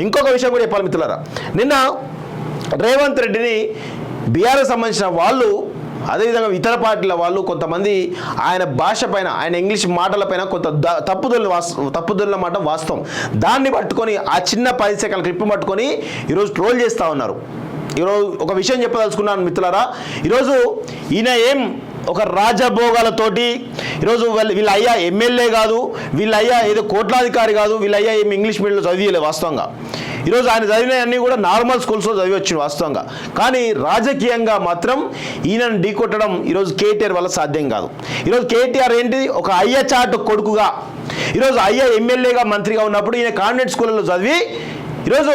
ఇంకొక విషయం కూడా చెప్పాలి మిత్రులారా, నిన్న రేవంత్ రెడ్డిని బీఆర్ఎస్ సంబంధించిన వాళ్ళు అదేవిధంగా ఇతర పార్టీల వాళ్ళు కొంతమంది ఆయన భాష పైన, ఆయన ఇంగ్లీష్ మాటల పైన కొంత తప్పుదొల్ల మాట వాస్తవం, దాన్ని పట్టుకొని ఆ చిన్న 10 సెకండ్ల క్లిప్ పట్టుకొని ఈరోజు ట్రోల్ చేస్తూ ఉన్నారు. ఈరోజు ఒక విషయం చెప్పదలుచుకున్నాను మిత్రులారా, ఈరోజు ఈయన ఒక రాజభోగాలతోటి ఈరోజు వీళ్ళ అయ్యా ఎమ్మెల్యే కాదు, వీళ్ళ అయ్యా ఏదో కోట్లాధికారి కాదు, వీళ్ళ అయ్యా ఇంగ్లీష్ మీడియంలో చదివలేదు వాస్తవంగా. ఈరోజు ఆయన చదివినవన్నీ కూడా నార్మల్ స్కూల్స్లో చదివచ్చు వాస్తవంగా. కానీ రాజకీయంగా మాత్రం ఈయనను ఢీకొట్టడం ఈరోజు కేటీఆర్ వల్ల సాధ్యం కాదు. ఈరోజు కేటీఆర్ ఏంటి, ఒక అయ్య చాటు కొడుకుగా ఈరోజు అయ్య ఎమ్మెల్యేగా మంత్రిగా ఉన్నప్పుడు ఈయన కాన్వెంట్ స్కూళ్ళలో చదివి ఈరోజు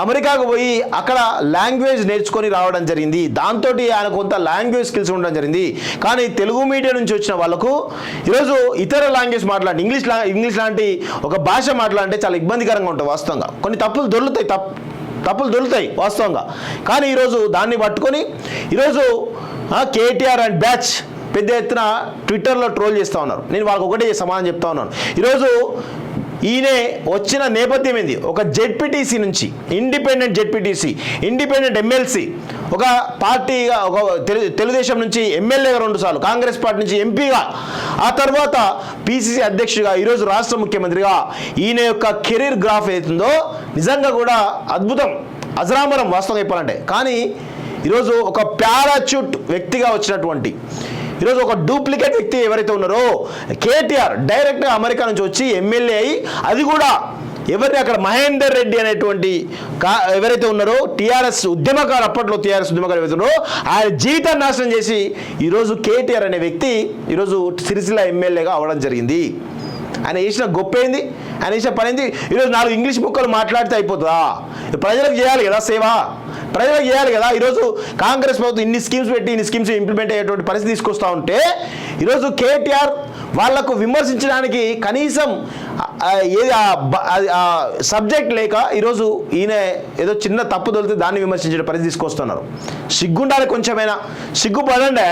అమెరికాకు పోయి అక్కడ లాంగ్వేజ్ నేర్చుకొని రావడం జరిగింది. దాంతో ఆయన కొంత లాంగ్వేజ్ స్కిల్స్ ఉండడం జరిగింది. కానీ తెలుగు మీడియం నుంచి వచ్చిన వాళ్ళకు ఈరోజు ఇతర లాంగ్వేజ్ మాట్లాడి ఇంగ్లీష్ లాంటి ఒక భాష మాట్లాడితే చాలా ఇబ్బందికరంగా ఉంటుంది వాస్తవంగా. కొన్ని తప్పులు దొరుకుతాయి వాస్తవంగా. కానీ ఈరోజు దాన్ని పట్టుకొని ఈరోజు కేటీఆర్ అండ్ బ్యాచ్ పెద్ద ఎత్తున ట్విట్టర్లో ట్రోల్ చేస్తూ ఉన్నారు. నేను వాళ్ళకి ఒకటే సమాధానం చెప్తా ఉన్నాను. ఈరోజు ఈయన వచ్చిన నేపథ్యం ఏంది, ఒక జెడ్పీటీసీ నుంచి ఇండిపెండెంట్ జెడ్పీటీసీ, ఇండిపెండెంట్ ఎమ్మెల్సీ, ఒక పార్టీగా ఒక తెలుగుదేశం నుంచి ఎమ్మెల్యేగా 2 సార్లు, కాంగ్రెస్ పార్టీ నుంచి ఎంపీగా, ఆ తర్వాత పీసీసీ అధ్యక్షుడిగా, ఈరోజు రాష్ట్ర ముఖ్యమంత్రిగా ఈయన యొక్క కెరీర్ గ్రాఫ్ అవుతుందో నిజంగా కూడా అద్భుతం, అజరామరం వాస్తవం చెప్పాలంటే. కానీ ఈరోజు ఒక పారాచూట్ వ్యక్తిగా వచ్చినటువంటి, ఈరోజు ఒక డూప్లికేట్ వ్యక్తి ఎవరైతే ఉన్నారో కేటీఆర్ డైరెక్ట్గా అమెరికా నుంచి వచ్చి ఎమ్మెల్యే అయ్యి, అది కూడా ఎవరిని అక్కడ మహేందర్ రెడ్డి అనేటువంటి ఎవరైతే ఉన్నారో టీఆర్ఎస్ ఉద్యమకారు, అప్పట్లో టీఆర్ఎస్ ఉద్యమకారు ఎవరైతే ఉన్నారో ఆయన జీవితాన్ని నాశనం చేసి ఈరోజు కేటీఆర్ అనే వ్యక్తి ఈరోజు సిరిసిల్ల ఎమ్మెల్యేగా అవడం జరిగింది. ఆయన చేసిన గొప్ప ఏంది, ఆయన చేసిన పని ఏంది? ఈరోజు 4 ఇంగ్లీష్ ముక్కలు మాట్లాడితే అయిపోతుందా? ప్రజలకు చేయాలి కదా సేవ, ప్రజలకు చేయాలి కదా. ఈరోజు కాంగ్రెస్ ప్రభుత్వం ఇన్ని స్కీమ్స్ పెట్టి ఇన్ని స్కీమ్స్ ఇంప్లిమెంట్ అయ్యేటువంటి పరిస్థితి తీసుకొస్తూ ఉంటే ఈరోజు కేటీఆర్ వాళ్లకు విమర్శించడానికి కనీసం ఏది సబ్జెక్ట్ లేక ఈరోజు ఈయన ఏదో చిన్న తప్పు దొరికితే దాన్ని విమర్శించే పరిస్థితి తీసుకొస్తున్నారు. సిగ్గుండాలి, కొంచెమైనా సిగ్గుపడండి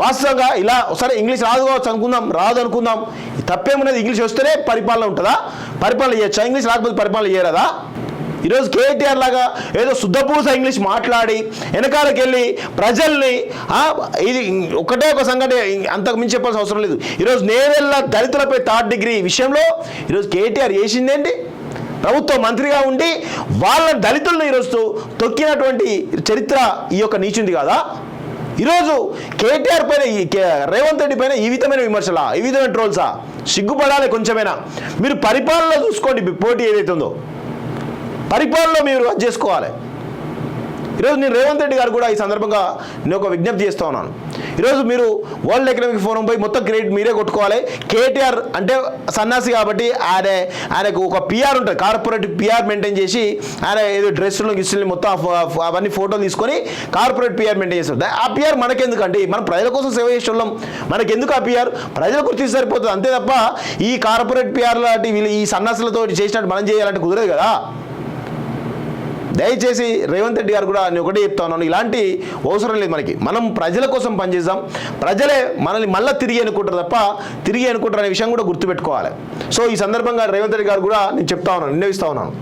వాస్తవంగా. ఇలా సరే ఇంగ్లీష్ రాదు కావచ్చు అనుకుందాం, రాదు అనుకుందాం, తప్పేమున్నది, ఇంగ్లీష్ వస్తేనే పరిపాలన ఉంటుందా? పరిపాలన చేయొచ్చా? ఇంగ్లీష్ రాకపోతే పరిపాలన చేయరాదా? ఈరోజు కేటీఆర్ లాగా ఏదో శుద్ధపూస ఇంగ్లీష్ మాట్లాడి వెనకాలకి వెళ్ళి ప్రజల్ని ఇది ఒకటే ఒక సంఘటన, అంతకు మించి చెప్పాల్సిన అవసరం లేదు. ఈరోజు నేరెళ్ళ దళితులపై 3rd డిగ్రీ విషయంలో ఈరోజు కేటీఆర్ చేసిందేంటి? ప్రభుత్వ మంత్రిగా ఉండి వాళ్ళ దళితులను ఈరోజు తొక్కినటువంటి చరిత్ర ఈ యొక్క నీచుంది కదా. ఈరోజు కేటీఆర్ పైన, రేవంత్ రెడ్డి పైన ఈ విధమైన విమర్శలా, ఈ విధమైన ట్రోల్సా? సిగ్గుపడాలి కొంచెమైనా. మీరు పరిపాలనలో చూసుకోండి, పోటీ ఏదైతే ఉందో పరిపాలనలో మీరు అది చేసుకోవాలి. ఈరోజు నేను రేవంత్ రెడ్డి గారు కూడా ఈ సందర్భంగా నేను ఒక విజ్ఞప్తి చేస్తూ ఉన్నాను. ఈరోజు మీరు వరల్డ్ ఎకనామిక్ ఫోరం పోయి మొత్తం క్రెడిట్ మీరే కొట్టుకోవాలి. కేటీఆర్ అంటే సన్నాసి కాబట్టి ఆయనకు ఒక పిఆర్ ఉంటుంది, కార్పొరేట్ పిఆర్ మెయింటైన్ చేసి ఆయన ఏదో డ్రెస్సులు గిస్సులు మొత్తం అవన్నీ ఫోటోలు తీసుకొని కార్పొరేట్ పిఆర్ మెయింటైన్ చేస్తారు. ఆ పిఆర్ మనకెందుకంటే, మనం ప్రజల కోసం సేవ చేసే వాళ్ళం, మనకెందుకు ఆ పిఆర్? ప్రజల గురించి సరిపోతుంది అంతే తప్ప ఈ కార్పొరేట్ పిఆర్ లాంటి వీళ్ళు ఈ సన్నాసులతో చేసినట్టు మనం చేయాలంటే కుదరదు కదా. దయచేసి రేవంత్ రెడ్డి గారు కూడా నేను ఒకటే చెప్తా ఉన్నాను, ఇలాంటి అవసరం లేదు మనకి. మనం ప్రజల కోసం పనిచేద్దాం, ప్రజలే మనల్ని మళ్ళీ తిరిగి అనుకుంటారు తప్ప తిరిగి అనుకుంటారు అనే విషయం కూడా గుర్తుపెట్టుకోవాలి. సో ఈ సందర్భంగా రేవంత్ రెడ్డి గారు కూడా నేను చెప్తా ఉన్నాను, విన్నవిస్తా ఉన్నాను.